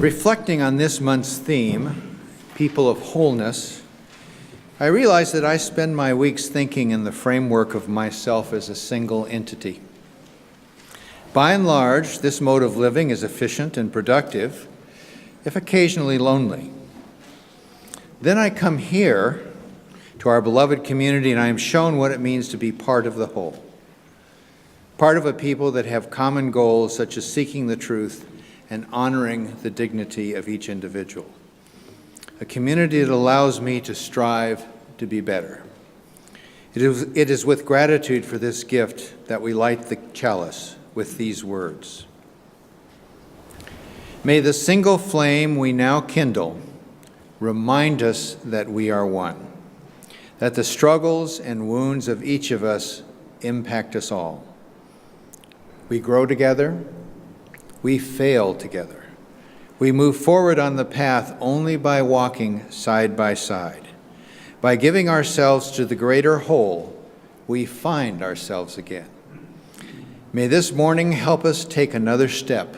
Reflecting on this month's theme, People of Wholeness, I realize that I spend my weeks thinking in the framework of myself as a single entity. By and large, this mode of living is efficient and productive, if occasionally lonely. Then I come here to our beloved community and I am shown what it means to be part of the whole, part of a people that have common goals such as seeking the truth and honoring the dignity of each individual. A community that allows me to strive to be better. It is with gratitude for this gift that we light the chalice with these words. May the single flame we now kindle remind us that we are one, that the struggles and wounds of each of us impact us all. We grow together, we fail together. We move forward on the path only by walking side by side. By giving ourselves to the greater whole, we find ourselves again. May this morning help us take another step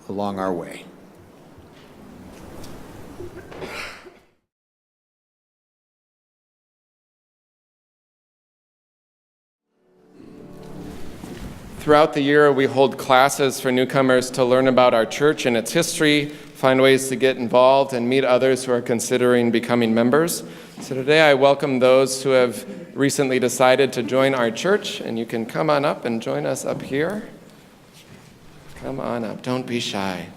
along our way. Throughout the year, we hold classes for newcomers to learn about our church and its history, find ways to get involved, and meet others who are considering becoming members. So today I welcome those who have recently decided to join our church, and you can come on up and join us up here. Come on up, don't be shy.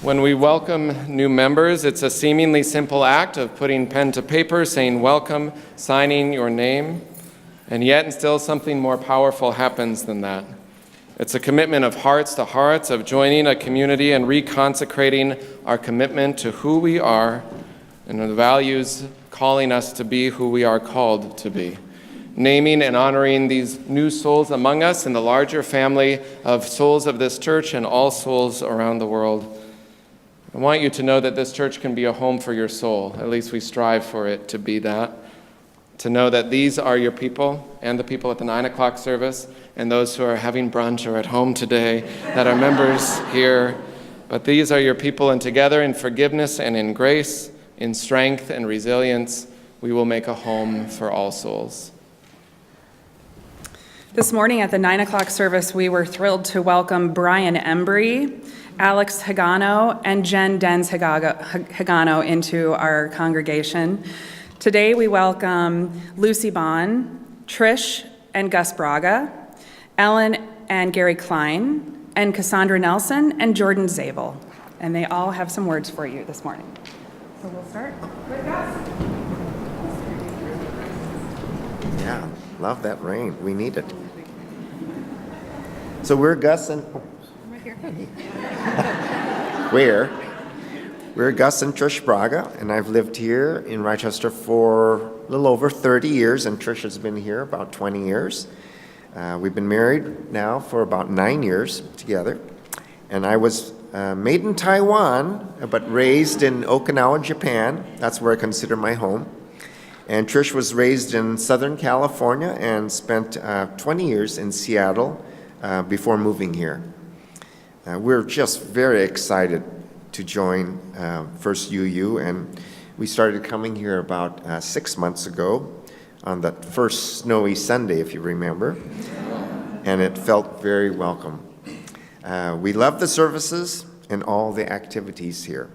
When we welcome new members, it's a seemingly simple act of putting pen to paper, saying welcome, signing your name, and yet still something more powerful happens than that. It's a commitment of hearts to hearts, of joining a community and reconsecrating our commitment to who we are and the values calling us to be who we are called to be. Naming and honoring these new souls among us in the larger family of souls of this church and all souls around the world. I want you to know that this church can be a home for your soul. At least we strive for it to be that. To know that these are your people and the people at the 9 o'clock service and those who are having brunch or at home today that are members here. But these are your people, and together in forgiveness and in grace, in strength and resilience, we will make a home for all souls. This morning at the 9 o'clock service, we were thrilled to welcome Brian Embry, Alex Hagano, and Jen Denz Hagano into our congregation. Today we welcome Lucy Bond, Trish and Gus Braga, Ellen and Gary Klein, and Cassandra Nelson and Jordan Zabel. And they all have some words for you this morning. So we'll start with Gus. Yeah, love that rain. We need it. So we're Gus and... We're Gus and Trish Braga, and I've lived here in Rochester for a little over 30 years, and Trish has been here about 20 years. We've been married now for about 9 years together, and I was made in Taiwan, but raised in Okinawa, Japan. That's where I consider my home. And Trish was raised in Southern California and spent 20 years in Seattle before moving here. We're just very excited to join First UU, and we started coming here about 6 months ago on that first snowy Sunday, if you remember, and it felt very welcome. We love the services and all the activities here,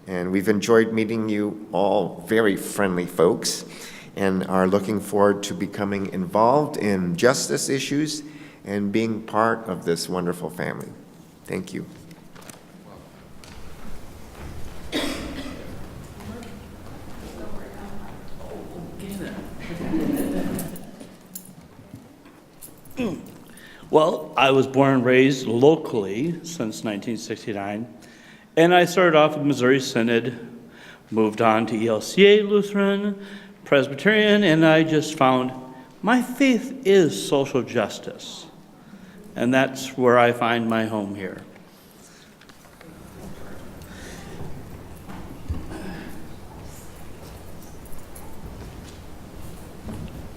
and we've enjoyed meeting you all very friendly folks and are looking forward to becoming involved in justice issues and being part of this wonderful family. Thank you. Well, I was born and raised locally since 1969, and I started off at Missouri Synod, moved on to ELCA Lutheran, Presbyterian, and I just found my faith is social justice, and that's where I find my home here.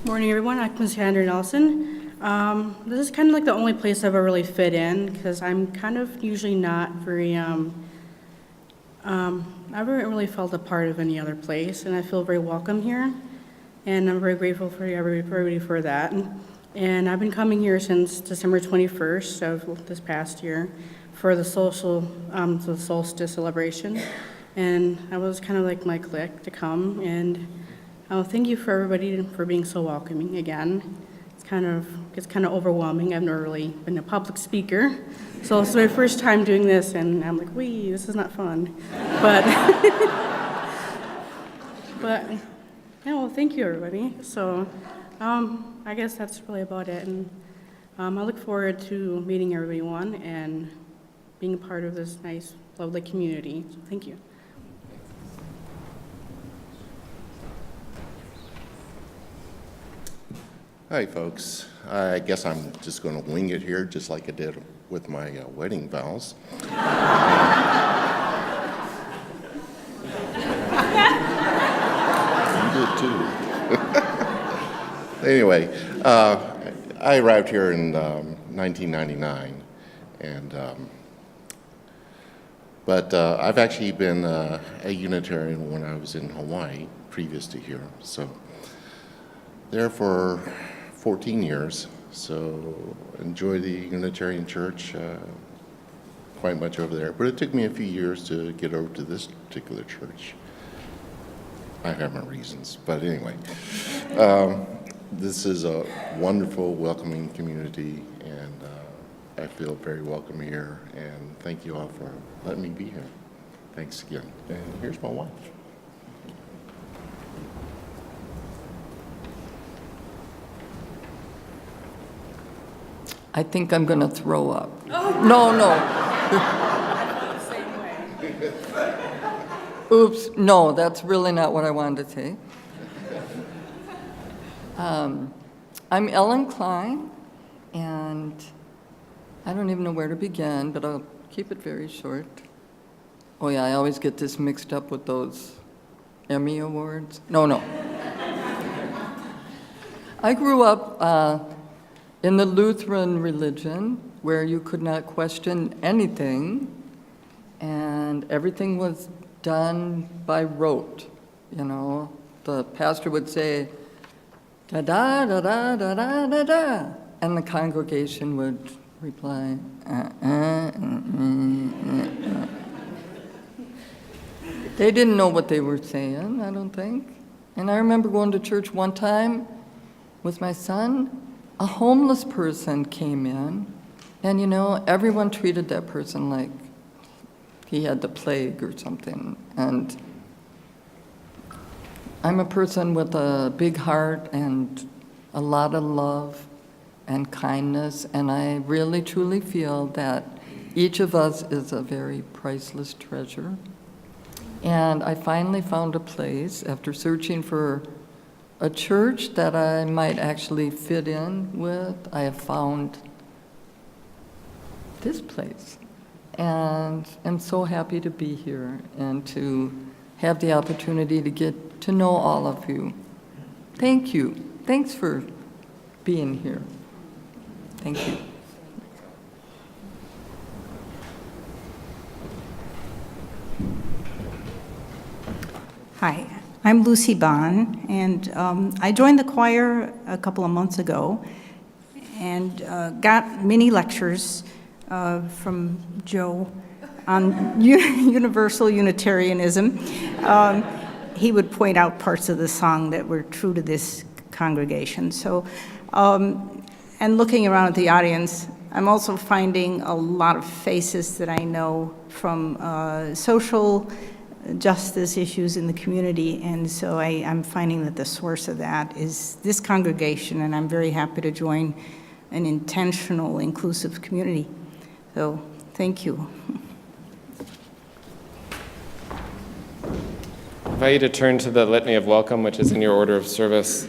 Morning, everyone. I'm Cassandra Nelson. This is kind of like the only place I've ever really fit in because I'm kind of usually not very, I haven't really felt a part of any other place, and I feel very welcome here, and I'm very grateful for everybody for that. And I've been coming here since December 21st of this past year for the the solstice celebration, and I was kind of like my clique to come, and thank you for everybody for being so welcoming again. It's kind of overwhelming. I've never really been a public speaker, so it's my first time doing this, and I'm like, wee, this is not fun. But, but yeah, well, thank you, everybody. So, I guess that's really about it, and I look forward to meeting everyone and being a part of this nice, lovely community. So, thank you. Hi, folks. I guess I'm just going to wing it here, just like I did with my wedding vows. You did too. Anyway, I arrived here in 1999, and but I've actually been a Unitarian when I was in Hawaii, previous to here. So there for 14 years, so enjoy the Unitarian Church quite much over there. But it took me a few years to get over to this particular church. I have my reasons, but anyway. This is a wonderful, welcoming community, and I feel very welcome here, and thank you all for letting me be here. Thanks again. And here's my wife. I think I'm going to throw up. Oh. No. Oops, no, that's really not what I wanted to say. I'm Ellen Klein, and I don't even know where to begin, but I'll keep it very short. Oh yeah, I always get this mixed up with those Emmy Awards. No. I grew up in the Lutheran religion, where you could not question anything, and everything was done by rote. You know, the pastor would say, da da da da da da da da, and the congregation would reply, They didn't know what they were saying, I don't think. And I remember going to church one time with my son. A homeless person came in, and you know, everyone treated that person like he had the plague or something. And I'm a person with a big heart and a lot of love and kindness, and I really truly feel that each of us is a very priceless treasure. And I finally found a place after searching for a church that I might actually fit in with. I have found this place, and I'm so happy to be here and to have the opportunity to get to know all of you. Thank you. Thanks for being here. Thank you. Hi, I'm Lucy Bond, and I joined the choir a couple of months ago and got many lectures from Joe on universal Unitarianism. He would point out parts of the song that were true to this congregation. So, and looking around at the audience, I'm also finding a lot of faces that I know from social justice issues in the community, and so I'm finding that the source of that is this congregation, and I'm very happy to join an intentional, inclusive community. So, thank you. I invite you to turn to the Litany of Welcome, which is in your order of service,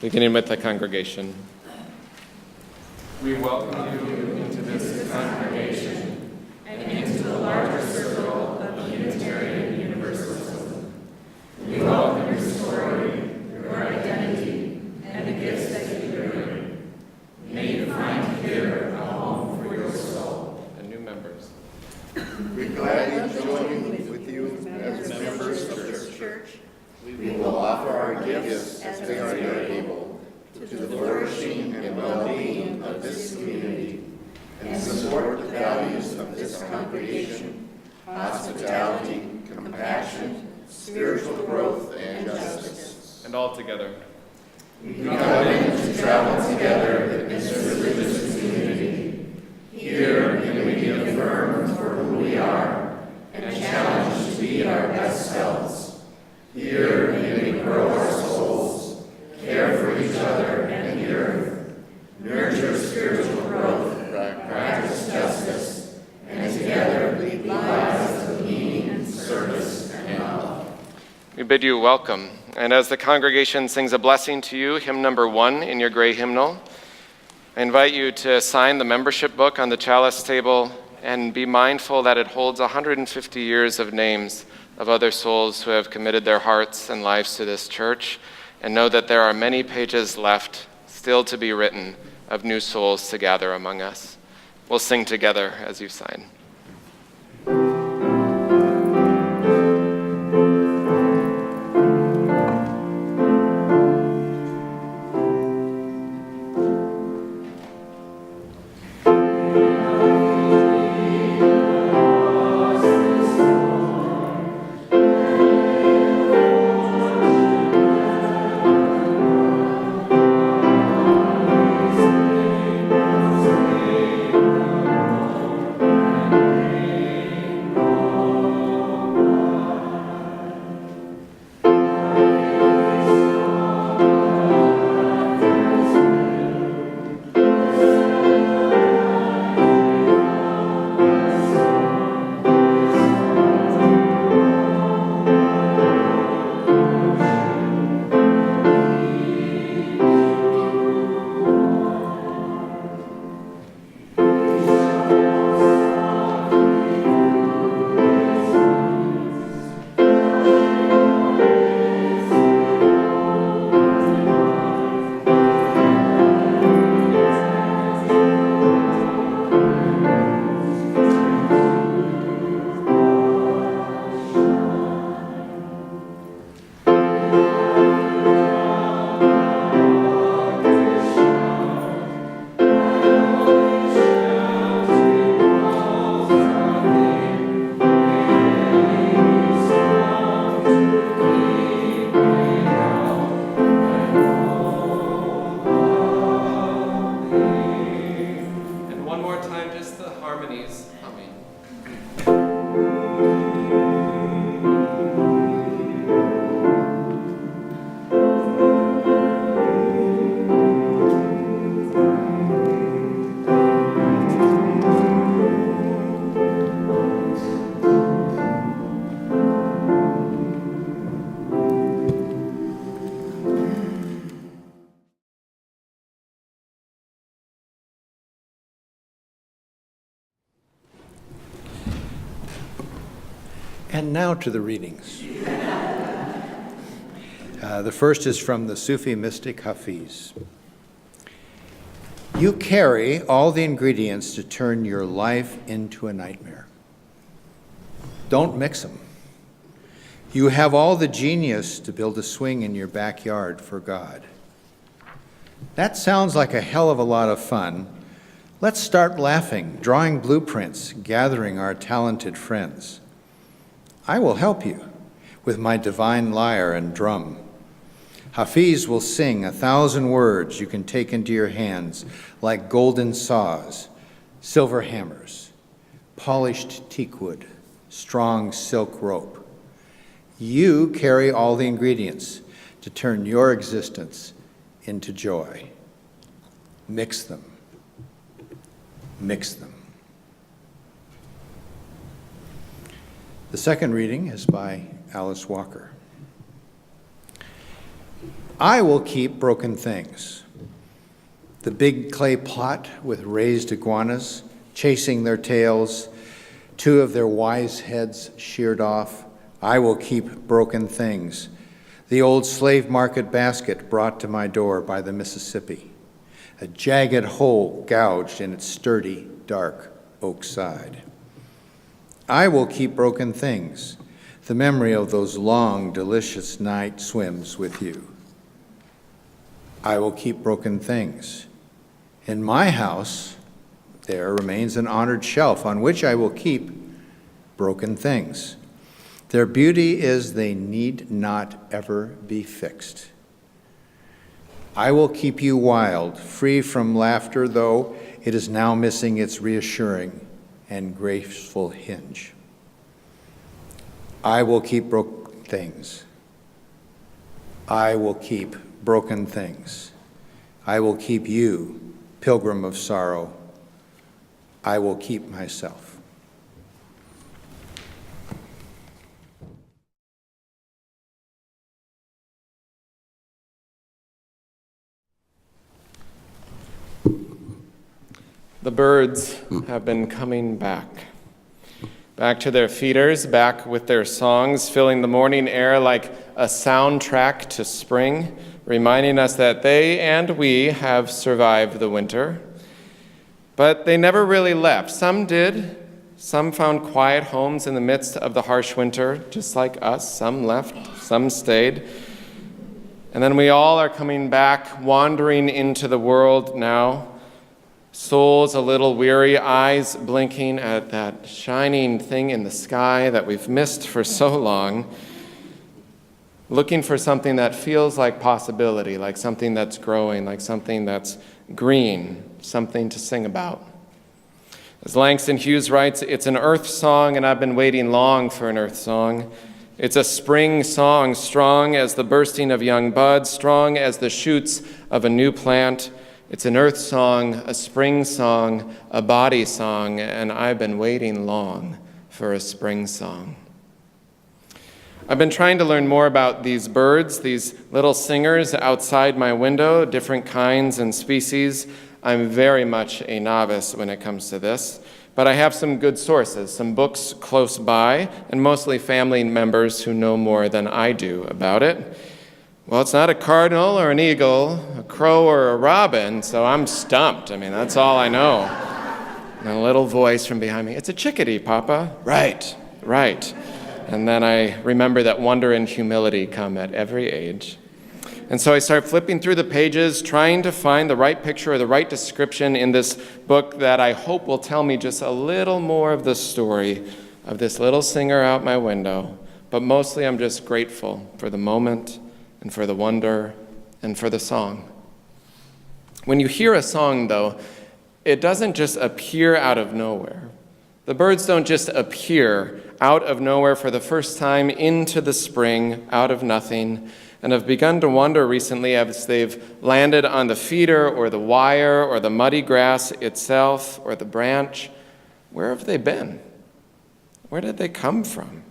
beginning with the congregation. We welcome you into this congregation and into the larger circle of Unitarian Universalism. We welcome your story, your identity, and the gifts that you bring. May And all together. We bid you welcome. And as the congregation sings a blessing to you, hymn number 1 in your gray hymnal, I invite you to sign the membership book on the chalice table and be mindful that it holds 150 years of names of other souls who have committed their hearts and lives to this church, and know that there are many pages left still to be written of new souls to gather among us. We'll sing together as you sign. And now to the readings. The first is from the Sufi mystic Hafiz. You carry all the ingredients to turn your life into a nightmare. Don't mix them. You have all the genius to build a swing in your backyard for God. That sounds like a hell of a lot of fun. Let's start laughing, drawing blueprints, gathering our talented friends. I will help you with my divine lyre and drum. Hafiz will sing 1,000 words you can take into your hands like golden saws, silver hammers, polished teakwood, strong silk rope. You carry all the ingredients to turn your existence into joy. Mix them. Mix them. The second reading is by Alice Walker. I will keep broken things. The big clay pot with raised iguanas chasing their tails, 2 of their wise heads sheared off. I will keep broken things. The old slave market basket brought to my door by the Mississippi, a jagged hole gouged in its sturdy, dark oak side. I will keep broken things, the memory of those long, delicious night swims with you. I will keep broken things. In my house, There remains an honored shelf on which I will keep broken things. Their beauty is they need not ever be fixed. I will keep you wild, free from laughter, though it is now missing its reassuring and graceful hinge. I will keep broken things. I will keep broken things. I will keep you, pilgrim of sorrow. I will keep myself. The birds have been coming back. Back to their feeders, back with their songs, filling the morning air like a soundtrack to spring, reminding us that they and we have survived the winter. But they never really left. Some did. Some found quiet homes in the midst of the harsh winter, just like us. Some left, some stayed. And then we all are coming back, wandering into the world now. Souls a little weary, eyes blinking at that shining thing in the sky that we've missed for so long, looking for something that feels like possibility, like something that's growing, like something that's green, something to sing about. As Langston Hughes writes, it's an earth song, and I've been waiting long for an earth song. It's a spring song, strong as the bursting of young buds, strong as the shoots of a new plant. It's an earth song, a spring song, a body song, and I've been waiting long for a spring song. I've been trying to learn more about these birds, these little singers outside my window, different kinds and species. I'm very much a novice when it comes to this, but I have some good sources, some books close by, and mostly family members who know more than I do about it. Well, it's not a cardinal or an eagle, a crow or a robin, so I'm stumped. I mean, that's all I know. And a little voice from behind me, it's a chickadee, Papa. Right, right. And then I remember that wonder and humility come at every age. And so I start flipping through the pages, trying to find the right picture or the right description in this book that I hope will tell me just a little more of the story of this little singer out my window. But mostly I'm just grateful for the moment and for the wonder and for the song. When you hear a song, though, it doesn't just appear out of nowhere. The birds don't just appear out of nowhere for the first time into the spring, out of nothing, and have begun to wonder recently as they've landed on the feeder or the wire or the muddy grass itself or the branch. Where have they been? Where did they come from?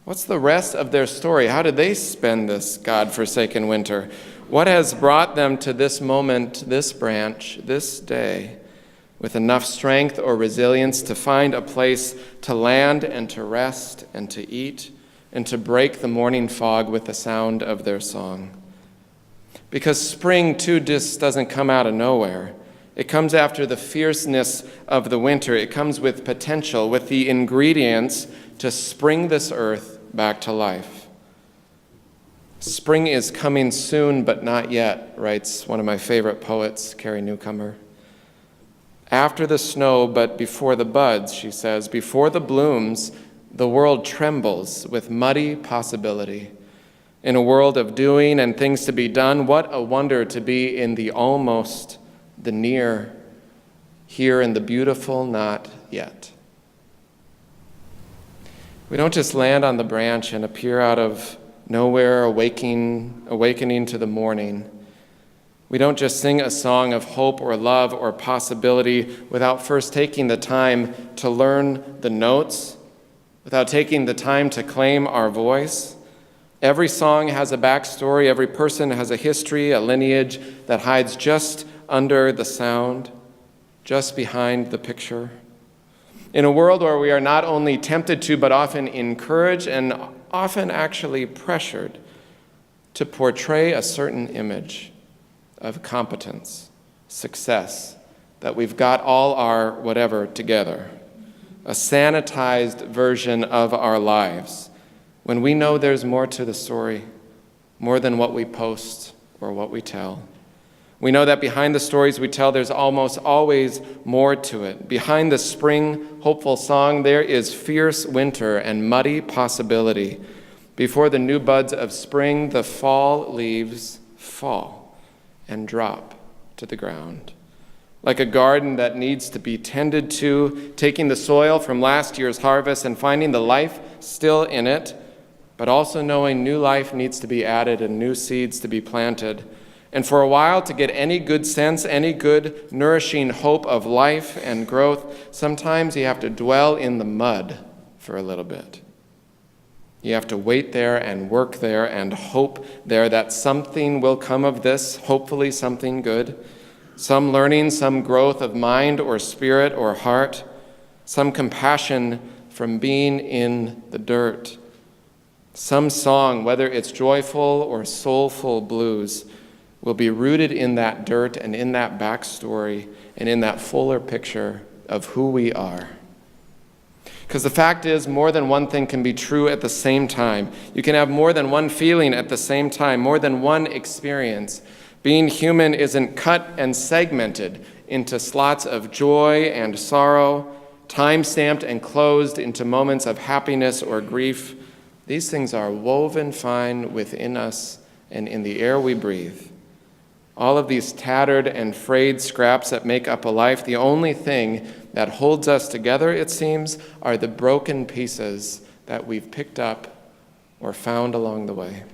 What's the rest of their story? How did they spend this God-forsaken winter? What has brought them to this moment, this branch, this day, with enough strength or resilience to find a place to land and to rest and to eat and to break the morning fog with the sound of their song? Because spring, too, just doesn't come out of nowhere. It comes after the fierceness of the winter. It comes with potential, with the ingredients to spring this earth back to life. Spring is coming soon, but not yet, writes one of my favorite poets, Carrie Newcomer. After the snow, but before the buds, she says, before the blooms, the world trembles with muddy possibility. In a world of doing and things to be done, what a wonder to be in the almost, the near, here in the beautiful not yet. We don't just land on the branch and appear out of nowhere, awakening to the morning. We don't just sing a song of hope or love or possibility without first taking the time to learn the notes, without taking the time to claim our voice. Every song has a backstory. Every person has a history, a lineage that hides just under the sound, just behind the picture. In a world where we are not only tempted to, but often encouraged and often actually pressured to portray a certain image of competence, success, that we've got all our whatever together, a sanitized version of our lives, when we know there's more to the story, more than what we post or what we tell. We know that behind the stories we tell, there's almost always more to it. Behind the spring, hopeful song, there is fierce winter and muddy possibility. Before the new buds of spring, the fall leaves fall and drop to the ground. Like a garden that needs to be tended to, taking the soil from last year's harvest and finding the life still in it, but also knowing new life needs to be added and new seeds to be planted. And for a while, to get any good sense, any good nourishing hope of life and growth, sometimes you have to dwell in the mud for a little bit. You have to wait there and work there and hope there that something will come of this, hopefully something good. Some learning, some growth of mind or spirit or heart, some compassion from being in the dirt. Some song, whether it's joyful or soulful blues, will be rooted in that dirt and in that backstory and in that fuller picture of who we are. Because the fact is, more than one thing can be true at the same time. You can have more than one feeling at the same time, more than one experience. Being human isn't cut and segmented into slots of joy and sorrow, time-stamped and closed into moments of happiness or grief. These things are woven fine within us and in the air we breathe. All of these tattered and frayed scraps that make up a life, the only thing that holds us together, it seems, are the broken pieces that we've picked up or found along the way.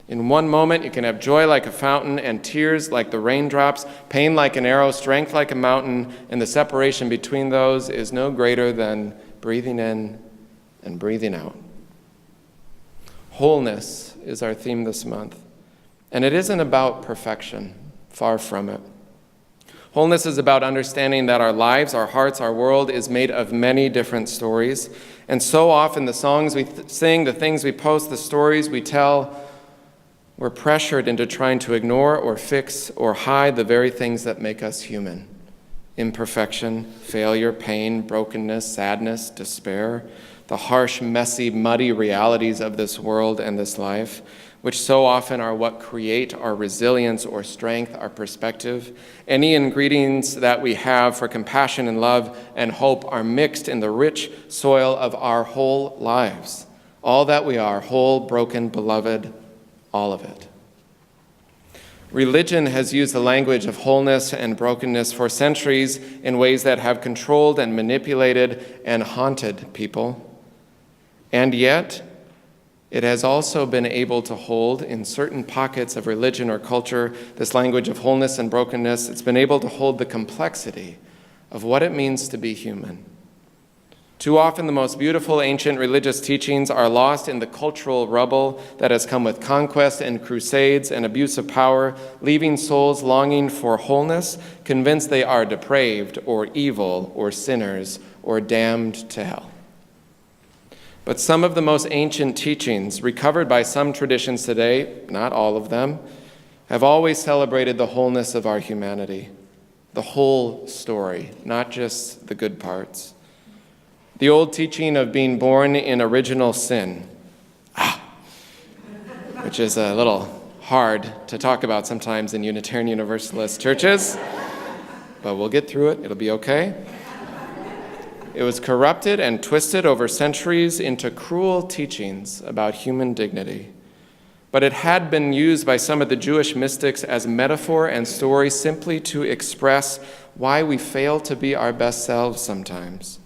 In one moment, you can have joy like a fountain and tears like the raindrops, pain like an arrow, strength like a mountain, and the separation between those is no greater than breathing in and breathing out. Wholeness is our theme this month. And it isn't about perfection, far from it. Wholeness is about understanding that our lives, our hearts, our world is made of many different stories. And so often the songs we sing, the things we post, the stories we tell, we're pressured into trying to ignore or fix or hide the very things that make us human. Imperfection, failure, pain, brokenness, sadness, despair, the harsh, messy, muddy realities of this world and this life, which so often are what create our resilience or strength, our perspective. Any ingredients that we have for compassion and love and hope are mixed in the rich soil of our whole lives. All that we are, whole, broken, beloved, all of it. Religion has used the language of wholeness and brokenness for centuries in ways that have controlled and manipulated and haunted people. And yet, it has also been able to hold, in certain pockets of religion or culture, this language of wholeness and brokenness. It's been able to hold the complexity of what it means to be human. Too often, the most beautiful ancient religious teachings are lost in the cultural rubble that has come with conquest and crusades and abuse of power, leaving souls longing for wholeness, convinced they are depraved or evil or sinners or damned to hell. But some of the most ancient teachings, recovered by some traditions today, not all of them, have always celebrated the wholeness of our humanity, the whole story, not just the good parts. The old teaching of being born in original sin, which is a little hard to talk about sometimes in Unitarian Universalist churches, but we'll get through it, it'll be okay. It was corrupted and twisted over centuries into cruel teachings about human dignity. But it had been used by some of the Jewish mystics as metaphor and story simply to express why we fail to be our best selves sometimes.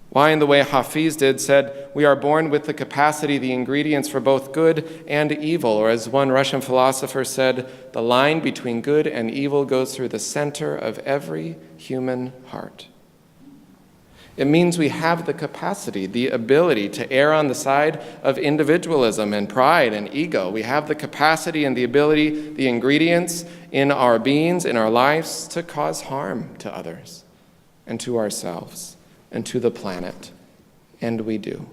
Why, in the way Hafiz did, said, we are born with the capacity, the ingredients for both good and evil. Or as one Russian philosopher said, the line between good and evil goes through the center of every human heart. It means we have the capacity, the ability to err on the side of individualism and pride and ego. We have the capacity and the ability, the ingredients in our beings, in our lives, to cause harm to others and to ourselves and to the planet. And we do.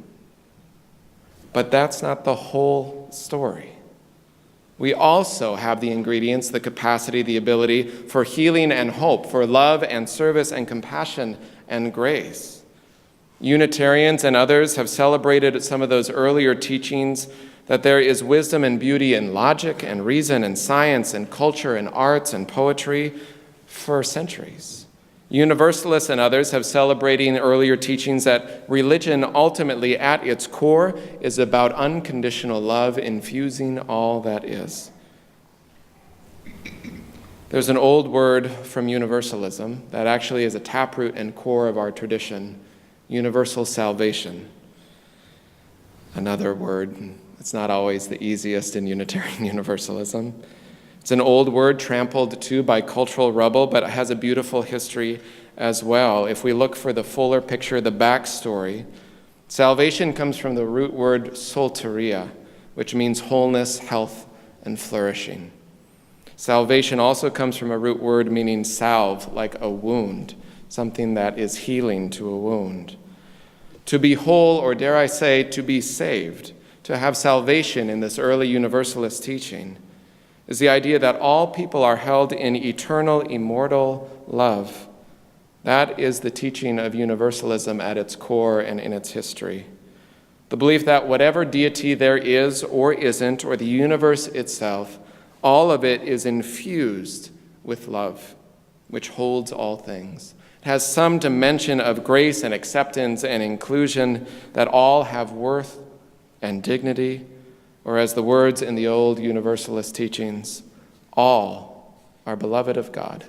But that's not the whole story. We also have the ingredients, the capacity, the ability for healing and hope, for love and service and compassion and grace. Unitarians and others have celebrated some of those earlier teachings that there is wisdom and beauty in logic and reason and science and culture and arts and poetry for centuries. Universalists and others have celebrated earlier teachings that religion ultimately at its core is about unconditional love infusing all that is. There's an old word from universalism that actually is a taproot and core of our tradition, universal salvation. Another word, it's not always the easiest in Unitarian Universalism. It's an old word trampled too by cultural rubble, but it has a beautiful history as well. If we look for the fuller picture, the backstory, salvation comes from the root word soteria, which means wholeness, health, and flourishing. Salvation also comes from a root word meaning salve, like a wound, something that is healing to a wound. To be whole, or dare I say, to be saved, to have salvation in this early Universalist teaching, is the idea that all people are held in eternal, immortal love. That is the teaching of Universalism at its core and in its history. The belief that whatever deity there is or isn't, or the universe itself, all of it is infused with love, which holds all things. It has some dimension of grace and acceptance and inclusion, that all have worth and dignity, or as the words in the old Universalist teachings, all are beloved of God.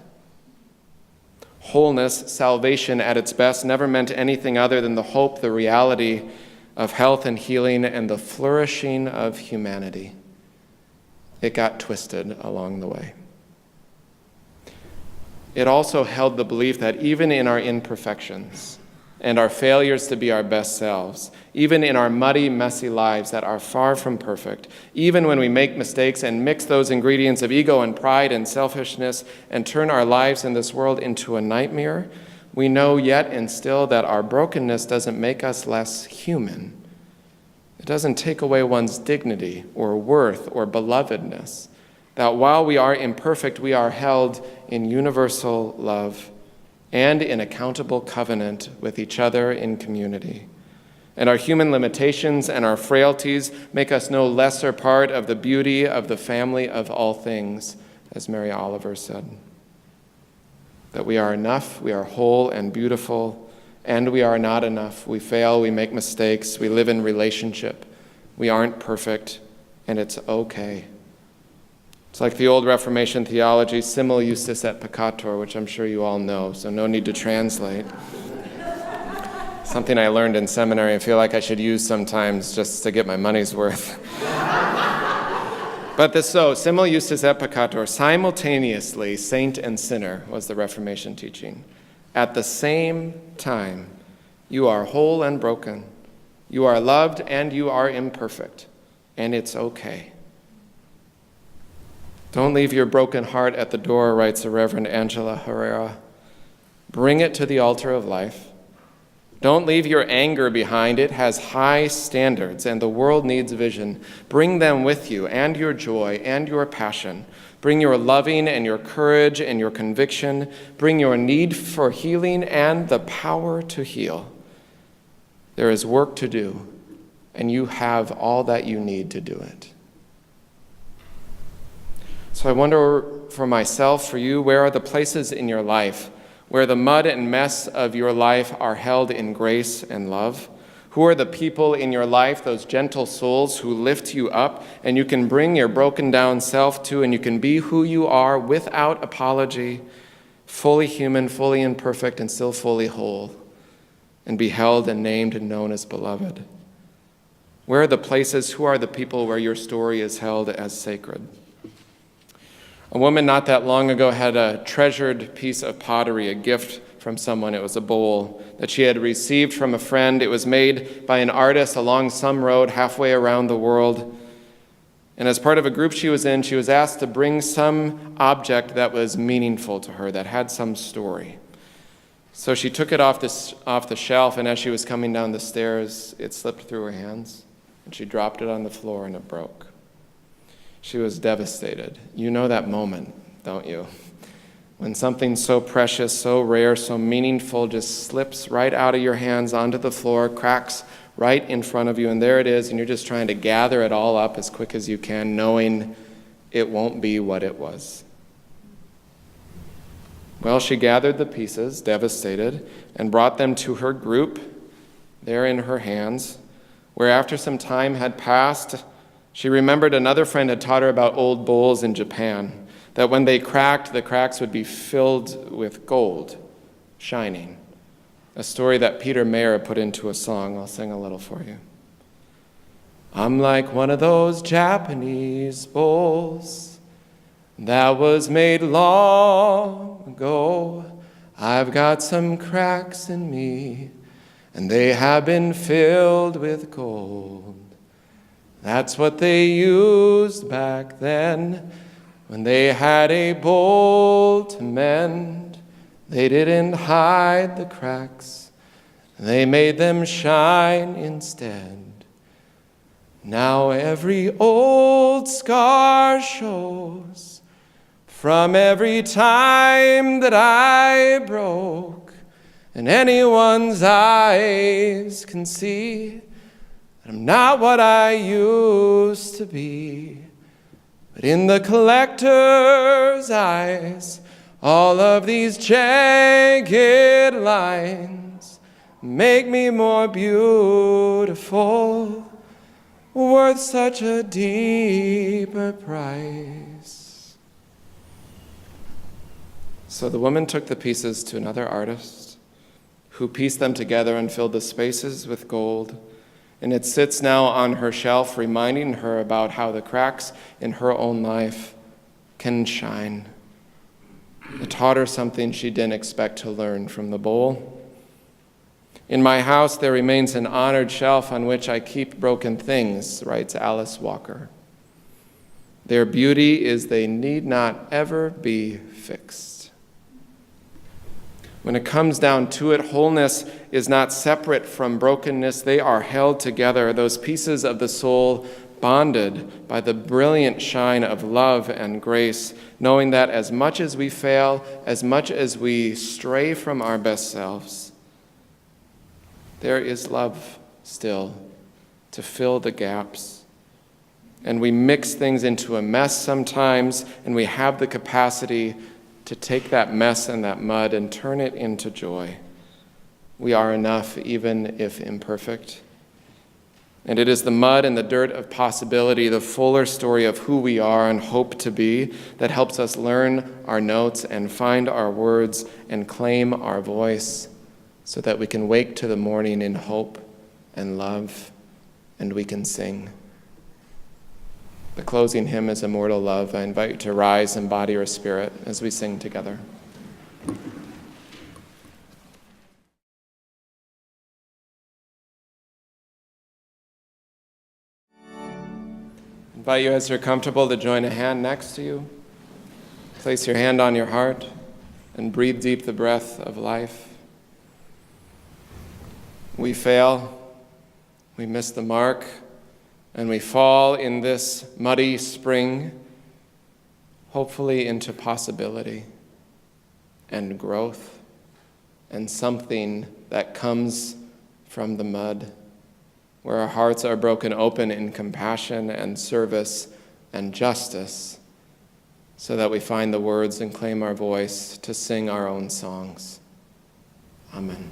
Wholeness, salvation at its best, never meant anything other than the hope, the reality of health and healing and the flourishing of humanity. It got twisted along the way. It also held the belief that even in our imperfections and our failures to be our best selves, even in our muddy, messy lives that are far from perfect, even when we make mistakes and mix those ingredients of ego and pride and selfishness and turn our lives in this world into a nightmare, we know yet and still that our brokenness doesn't make us less human. It doesn't take away one's dignity or worth or belovedness. That while we are imperfect, we are held in universal love and in accountable covenant with each other in community. And our human limitations and our frailties make us no lesser part of the beauty of the family of all things, as Mary Oliver said. That we are enough, we are whole and beautiful, and we are not enough. We fail, we make mistakes, we live in relationship. We aren't perfect, and it's okay. It's like the old Reformation theology, simul justus et peccator, which I'm sure you all know, so no need to translate. Something I learned in seminary and feel like I should use sometimes just to get my money's worth. But simul justus et peccator, simultaneously saint and sinner, was the Reformation teaching. At the same time, you are whole and broken. You are loved and you are imperfect, and it's okay. Don't leave your broken heart at the door, writes the Reverend Angela Herrera. Bring it to the altar of life. Don't leave your anger behind. It has high standards, and the world needs vision. Bring them with you, and your joy and your passion. Bring your loving and your courage and your conviction. Bring your need for healing and the power to heal. There is work to do, and you have all that you need to do it. So I wonder for myself, for you, where are the places in your life where the mud and mess of your life are held in grace and love? Who are the people in your life, those gentle souls who lift you up and you can bring your broken down self to, and you can be who you are without apology, fully human, fully imperfect, and still fully whole, and be held and named and known as beloved? Where are the places, who are the people where your story is held as sacred? A woman not that long ago had a treasured piece of pottery, a gift from someone. It was a bowl that she had received from a friend. It was made by an artist along some road halfway around the world. And as part of a group she was in, she was asked to bring some object that was meaningful to her, that had some story. So she took it off the shelf, and as she was coming down the stairs, it slipped through her hands, and she dropped it on the floor, and it broke. She was devastated. You know that moment, don't you? When something so precious, so rare, so meaningful just slips right out of your hands onto the floor, cracks right in front of you, and there it is, and you're just trying to gather it all up as quick as you can, knowing it won't be what it was. Well, she gathered the pieces, devastated, and brought them to her group, there in her hands, where after some time had passed, she remembered another friend had taught her about old bowls in Japan, that when they cracked, the cracks would be filled with gold, shining. A story that Peter Mayer put into a song. I'll sing a little for you. I'm like one of those Japanese bowls that was made long ago. I've got some cracks in me, and they have been filled with gold. That's what they used back then when they had a bowl to mend. They didn't hide the cracks, they made them shine instead. Now every old scar shows from every time that I broke, and anyone's eyes can see that I'm not what I used to be. But in the collector's eyes, all of these jagged lines make me more beautiful, worth such a deeper price. So the woman took the pieces to another artist, who pieced them together and filled the spaces with gold. And it sits now on her shelf, reminding her about how the cracks in her own life can shine. It taught her something she didn't expect to learn from the bowl. In my house, there remains an honored shelf on which I keep broken things, writes Alice Walker. Their beauty is they need not ever be fixed. When it comes down to it, wholeness is not separate from brokenness. They are held together, those pieces of the soul bonded by the brilliant shine of love and grace, knowing that as much as we fail, as much as we stray from our best selves, there is love still to fill the gaps. And we mix things into a mess sometimes, and we have the capacity to take that mess and that mud and turn it into joy. We are enough, even if imperfect. And it is the mud and the dirt of possibility, the fuller story of who we are and hope to be, that helps us learn our notes and find our words and claim our voice, so that we can wake to the morning in hope and love, and we can sing. The closing hymn is Immortal Love. I invite you to rise and body or spirit as we sing together. I invite you, as you're comfortable, to join a hand next to you. Place your hand on your heart and breathe deep the breath of life. We fail, we miss the mark, and we fall in this muddy spring, hopefully into possibility and growth and something that comes from the mud, where our hearts are broken open in compassion and service and justice, so that we find the words and claim our voice to sing our own songs. Amen.